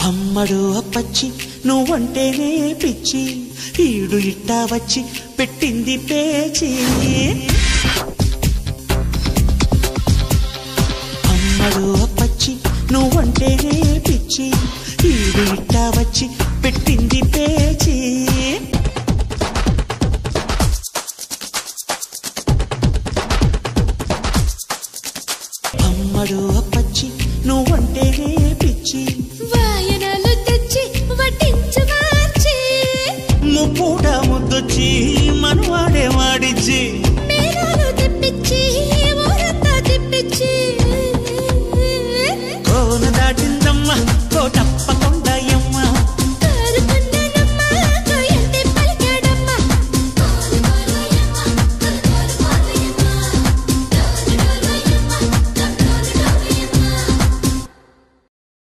అమ్మడు అప్పచ్చి నువ్వంటేనే పిచ్చి ఈడు ఇట్టా వచ్చి పెట్టింది పేచి అమ్మడు అప్పచ్చి నువ్వంటేనే పిచ్చి ఈడు ఇట్టా వచ్చి పెట్టింది పేచి అమ్మడు అప్పచ్చి నువ్వంటేనే పిచ్చి వాయనాలు తెచ్చి వడ్డించు మార్చి ముప్పూట ముద్దొచ్చి మనవాడే వాడిచ్చి మేళాలు తెప్పించి ఊరంతా తిప్పించి కోన దాటిందమ్మ కోటప్ప